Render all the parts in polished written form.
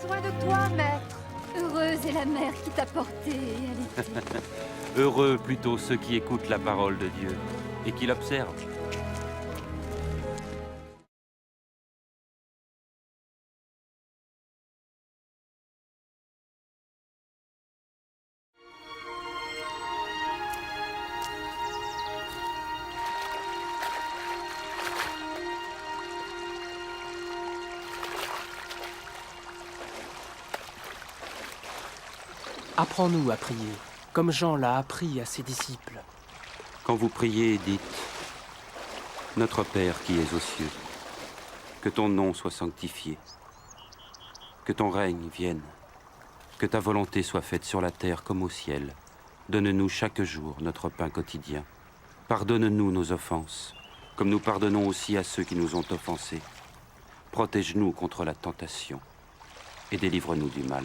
besoin de toi, maître. Heureuse est la mère qui t'a porté et allaitée. Heureux plutôt ceux qui écoutent la parole de Dieu et qui l'observent. Apprends-nous à prier, comme Jean l'a appris à ses disciples. Quand vous priez, dites « Notre Père qui es aux cieux, que ton nom soit sanctifié, que ton règne vienne, que ta volonté soit faite sur la terre comme au ciel. Donne-nous chaque jour notre pain quotidien. Pardonne-nous nos offenses, comme nous pardonnons aussi à ceux qui nous ont offensés. Protège-nous contre la tentation et délivre-nous du mal. »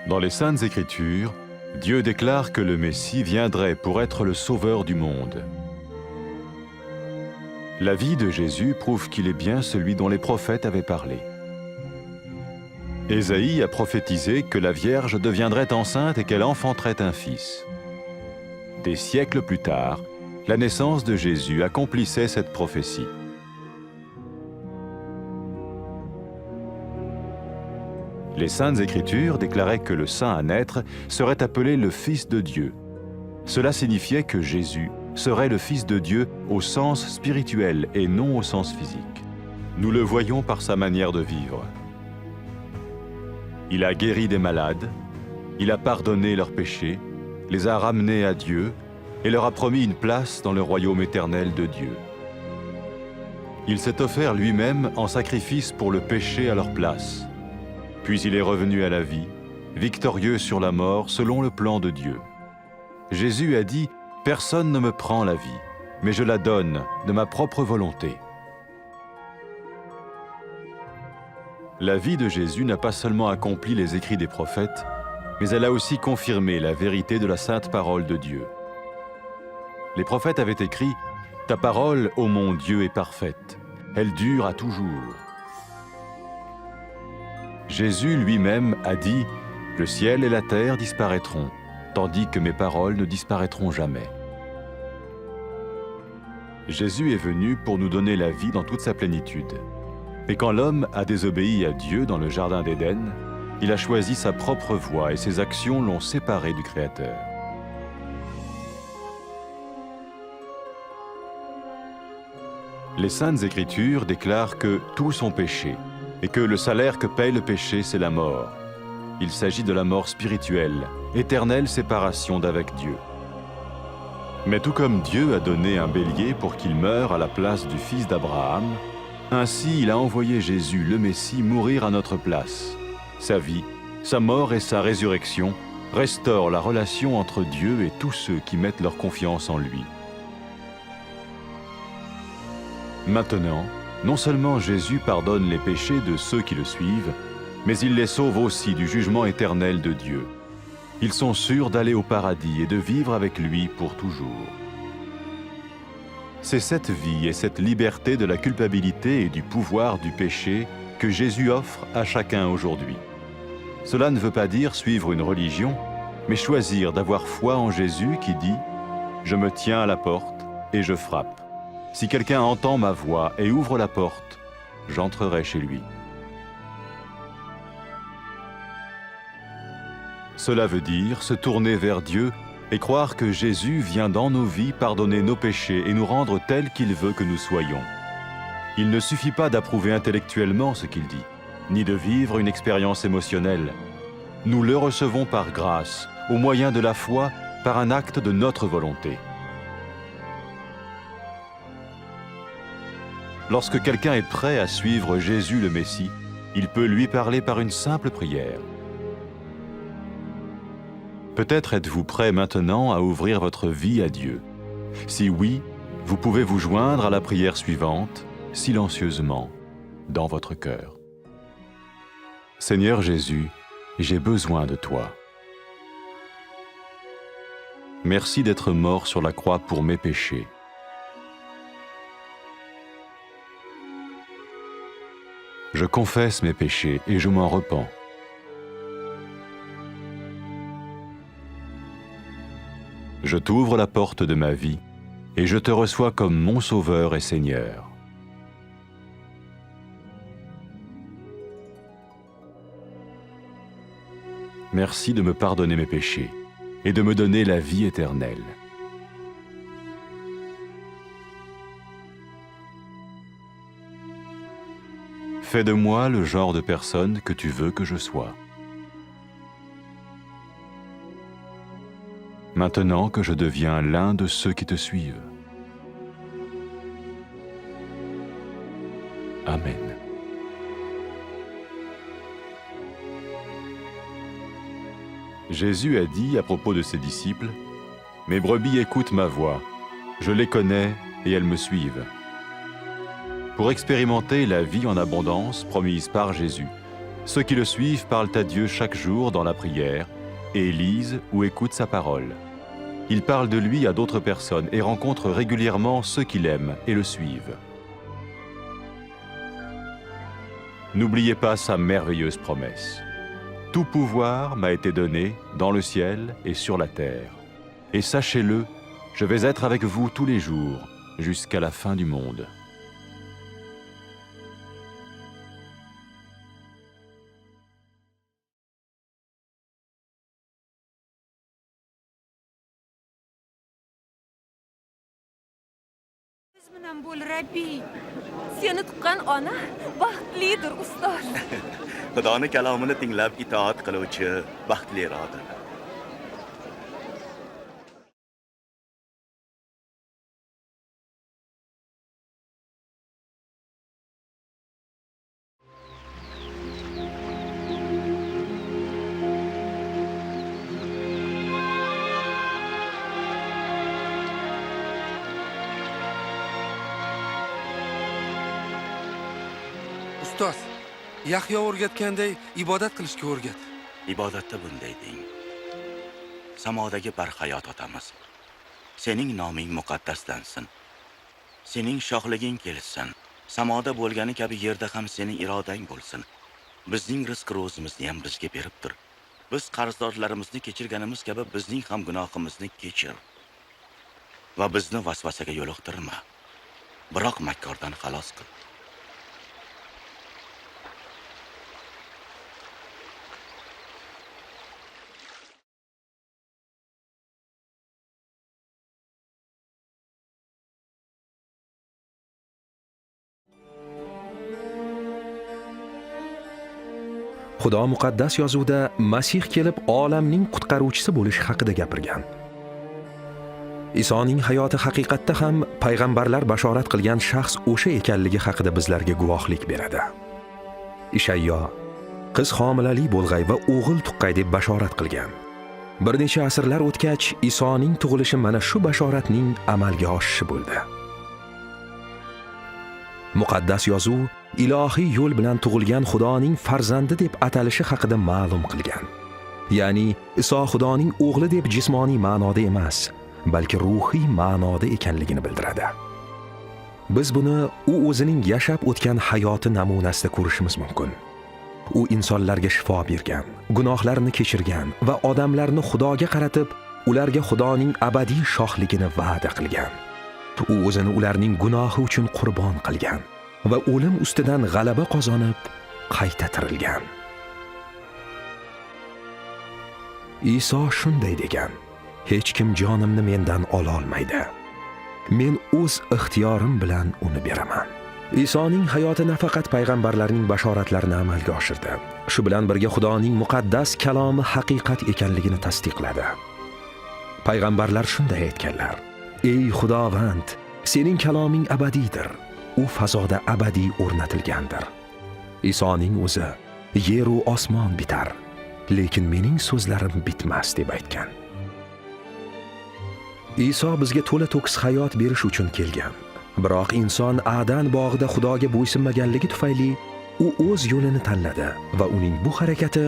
Dans les Saintes Écritures, Dieu déclare que le Messie viendrait pour être le sauveur du monde. La vie de Jésus prouve qu'il est bien celui dont les prophètes avaient parlé. Ésaïe a prophétisé que la Vierge deviendrait enceinte et qu'elle enfanterait un fils. Des siècles plus tard, la naissance de Jésus accomplissait cette prophétie. Les Saintes Écritures déclaraient que le saint à naître serait appelé le Fils de Dieu. Cela signifiait que Jésus serait le Fils de Dieu au sens spirituel et non au sens physique. Nous le voyons par sa manière de vivre. Il a guéri des malades, il a pardonné leurs péchés, les a ramenés à Dieu et leur a promis une place dans le royaume éternel de Dieu. Il s'est offert lui-même en sacrifice pour le péché à leur place. Puis il est revenu à la vie, victorieux sur la mort selon le plan de Dieu. Jésus a dit « Personne ne me prend la vie, mais je la donne de ma propre volonté. » La vie de Jésus n'a pas seulement accompli les écrits des prophètes, mais elle a aussi confirmé la vérité de la sainte parole de Dieu. Les prophètes avaient écrit « Ta parole, ô mon Dieu, est parfaite, elle dure à toujours. » Jésus lui-même a dit « Le ciel et la terre disparaîtront, tandis que mes paroles ne disparaîtront jamais. » Jésus est venu pour nous donner la vie dans toute sa plénitude. Et quand l'homme a désobéi à Dieu dans le jardin d'Éden, il a choisi sa propre voie et ses actions l'ont séparé du Créateur. Les Saintes Écritures déclarent que tous ont péché et que le salaire que paye le péché, c'est la mort. Il s'agit de la mort spirituelle, éternelle séparation d'avec Dieu. Mais tout comme Dieu a donné un bélier pour qu'il meure à la place du fils d'Abraham, ainsi il a envoyé Jésus, le Messie, mourir à notre place. Sa vie, sa mort et sa résurrection restaurent la relation entre Dieu et tous ceux qui mettent leur confiance en lui. Maintenant, non seulement Jésus pardonne les péchés de ceux qui le suivent, mais il les sauve aussi du jugement éternel de Dieu. Ils sont sûrs d'aller au paradis et de vivre avec lui pour toujours. C'est cette vie et cette liberté de la culpabilité et du pouvoir du péché que Jésus offre à chacun aujourd'hui. Cela ne veut pas dire suivre une religion, mais choisir d'avoir foi en Jésus qui dit « Je me tiens à la porte et je frappe. Si quelqu'un entend ma voix et ouvre la porte, j'entrerai chez lui. » Cela veut dire se tourner vers Dieu et croire que Jésus vient dans nos vies pardonner nos péchés et nous rendre tels qu'il veut que nous soyons. Il ne suffit pas d'approuver intellectuellement ce qu'il dit, ni de vivre une expérience émotionnelle. Nous le recevons par grâce, au moyen de la foi, par un acte de notre volonté. Lorsque quelqu'un est prêt à suivre Jésus le Messie, il peut lui parler par une simple prière. Peut-être êtes-vous prêt maintenant à ouvrir votre vie à Dieu. Si oui, vous pouvez vous joindre à la prière suivante, silencieusement. dans votre cœur. Seigneur Jésus, j'ai besoin de toi. Merci d'être mort sur la croix pour mes péchés. Je confesse mes péchés et je m'en repens. Je t'ouvre la porte de ma vie et je te reçois comme mon Sauveur et Seigneur. Merci de me pardonner mes péchés et de me donner la vie éternelle. Fais de moi le genre de personne que tu veux que je sois. Maintenant que je deviens l'un de ceux qui te suivent. Amen. Jésus a dit à propos de ses disciples, « Mes brebis écoutent ma voix, je les connais et elles me suivent. » Pour expérimenter la vie en abondance promise par Jésus, ceux qui le suivent parlent à Dieu chaque jour dans la prière et lisent ou écoutent sa parole. Ils parlent de lui à d'autres personnes et rencontrent régulièrement ceux qui l'aiment et le suivent. N'oubliez pas sa merveilleuse promesse. Tout pouvoir m'a été donné dans le ciel et sur la terre. Et sachez-le, je vais être avec vous tous les jours, jusqu'à la fin du monde. Bilan bo'l Rabbiy. Seni tuqqan ona baxtlidir ustoz. Xudoning kalomini tinglab itoat qiluvchi baxtlirodir. Ustoz, Yahyo o'rgatganday ibodat qilishga o'rgat. Ibodatda bunday deng. Samodagi barhayot otamiz, sening noming muqaddaslansin. Sening shohliging kelsin. Samoda bo'lgani kabi yerda ham sening irodang bo'lsin. Bizning rizq ro'zimizni ham bizga berib tur. Biz qarzdorlarimizni kechirganimiz kabi bizning ham gunohimizni kechir. Va bizni vasvasaga yo'liqtirma. Biroq makkordan xalos qil. Xudo muqaddas yozuvda Masih kelib olamning qutqaruvchisi bo'lishi haqida gapirgan. Isoning hayoti haqiqatda ham payg'ambarlar bashorat qilgan shaxs o'sha ekanligi haqida bizlarga guvohlik beradi. Ishayyo qiz homilali bo'lg'ay va o'g'il tuqqay deb bashorat qilgan. Bir necha asrlar o'tgach, Isoning tug'ilishi mana shu bashoratning amalga oshishi bo'ldi. Muqaddas yozuv ilohiy yo'l bilan tug'ilgan Xudoning farzandi deb atalishi haqida ma'lum qilgan. Ya'ni Iso Xudoning o'g'li deb jismoniy ma'noda emas, balki ruhiy ma'noda ekanligini bildiradi. Biz buni u o'zining yashab o'tgan hayoti namunasida ko'rishimiz mumkin. U insonlarga shifo bergan, gunohlarini kechirgan va odamlarni Xudoga qaratib, ularga Xudoning abadiy shohligini va'da qilgan. U o'zini ularning gunohi uchun qurbon qilgan va o'lim ustidan g'alaba qozonib, qayta tirilgan. Iso shunday degan: hech kim jonimni mendan ola olmaydi. Men o'z ixtiyorim bilan uni beraman. Isoning hayoti nafaqat payg'ambarlarning bashoratlarini amalga oshirdi. Shu bilan birga Xudoning muqaddas kalomi haqiqat ekanligini tasdiqladi. Payg'ambarlar shunday aytganlar: ey Xudovand, sening kaloming abadiydir. U fazoda abadiy o'rnatilgandir. Isoning o'zi: yer va osmon bitar, lekin mening so'zlarim bitmas deb aytgan. Iso bizga to'la to'kis hayot berish uchun kelgan Biroq inson Adan bog'ida Xudoga bo'ysunmaganligi tufayli u o'z yo'lini tanladi va uning bu harakati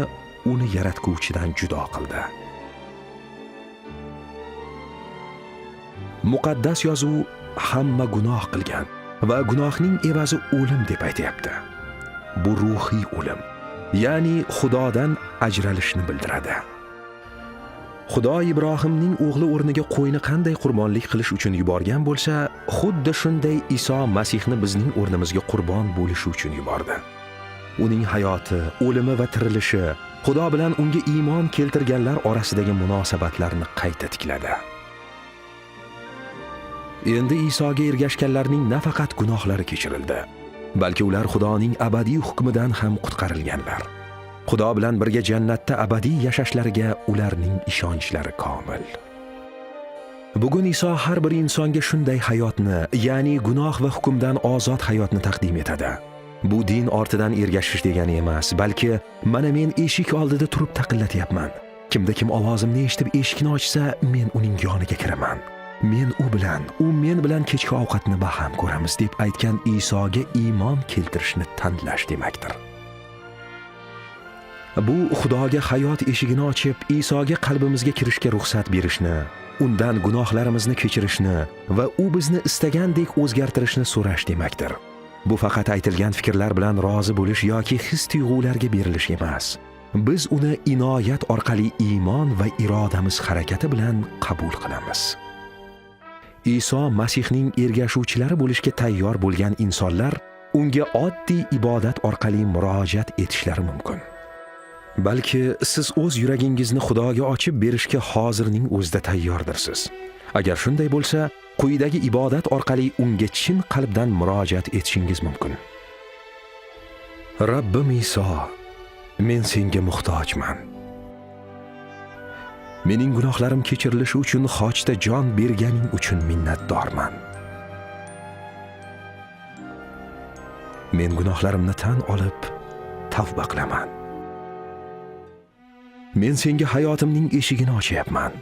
uni yaratguvchidan judo qildi. Muqaddas yozuv hamma gunoh qilgan va gunohning evazi o'lim deb aytayapti. Bu ruhiy o'lim, ya'ni Xudodan ajralishni bildiradi. Xudo Ibrohimning o'g'li o'rniga qo'yni qanday qurbonlik qilish uchun yuborgan bo'lsa, xuddi shunday Iso Masihni bizning o'rnimizga qurbon bo'lishi uchun yubordi. Uning hayoti, o'limi va tirilishi Xudo bilan unga iymon keltirganlar orasidagi munosabatlarni qayta tikladi. Endi Isoga ergashganlarning nafaqat gunohlari kechirildi, balki ular Xudoning abadiy hukmidan ham qutqarilganlar. Xudo bilan birga jannatda abadiy yashashlariga ularning ishonchlari komil. Bugun Iso har bir insonga shunday hayotni, ya'ni gunoh va hukmdan ozod hayotni taqdim etadi. Bu din ortidan ergashish degani emas, balki mana men eshik oldida turib taqillatyapman. Kimda kim ovozimni eshitib eshikni ochsa, men uning yoniga kiraman. Men u men bilan kechki ovqatni baham ko'ramiz deb aytgan Isoga iymon keltirishni tanlash demakdir. Bu Xudoga hayot eshigini ochib, Isoga qalbimizga kirishga ruxsat berishni, undan gunohlarimizni kechirishni va u bizni istagandek o'zgartirishni so'rash demakdir. Bu faqat aytilgan fikrlar bilan rozi bo'lish yoki his-tuyg'ularga berilish emas. Biz uni inoyat orqali iymon va irodamiz harakati bilan qabul qilamiz. Iso Masihning ergashuvchilari bo'lishga tayyor bo'lgan insonlar unga oddiy ibodat orqali murojaat etishlari mumkin. Balki siz o'z yuragingizni Xudoga ochib berishga hozirning o'zida tayyordirsiz. Agar shunday bo'lsa, quyidagi ibodat orqali unga chin qalbdan murojaat etishingiz mumkin. Rabbim Iso, men senga muhtojman. Mening gunohlarim kechirilishi uchun xochda jon berganing uchun minnatdorman. Men gunohlarimni tan olib, tavba qilaman. Men senga hayotimning eshigini ochyapman.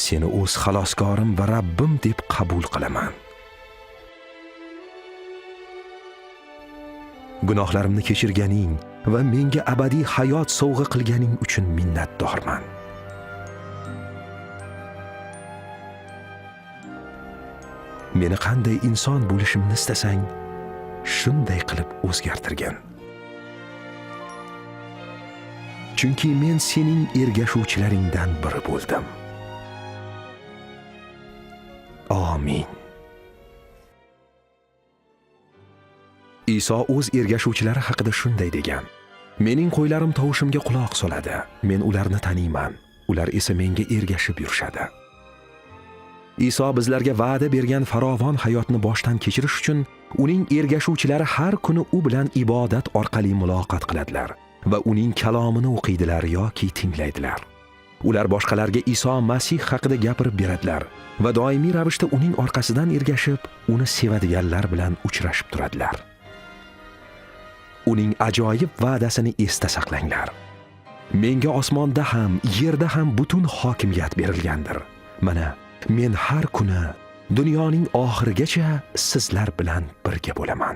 Seni o'z xaloskorim va Rabbim deb qabul qilaman. Gunohlarimni kechirganing va menga abadiy hayot sovg'a qilganing uchun minnatdorman. Meni qanday inson bo'lishimni istasang, shunday qilib o'zgartirgin. Chunki men sening ergashuvchilaringdan biri bo'ldim. Amin. Iso o'z ergashuvchilari haqida shunday degan: Mening qo'ylarim tovushimga quloq soladi. Men ularni taniyman. Ular esa menga ergashib yurishadi. Iso bizlarga va'da bergan farovon hayotni boshdan kechirish uchun uning ergashuvchilari har kuni u bilan ibodat orqali muloqot qiladilar va uning kalomini o'qiydilar yoki tinglaydilar. Ular boshqalarga Iso Masih haqida gapirib beradilar va doimiy ravishda uning orqasidan ergashib, uni sevadiganlar bilan uchrashib turadilar. Uning ajoyib va'dasini esda saqlanglar. Menga osmonda ham, yerda ham butun hokimiyat berilgandir. Mana men har kuni dunyoning oxirigacha sizlar bilan birga bo'laman.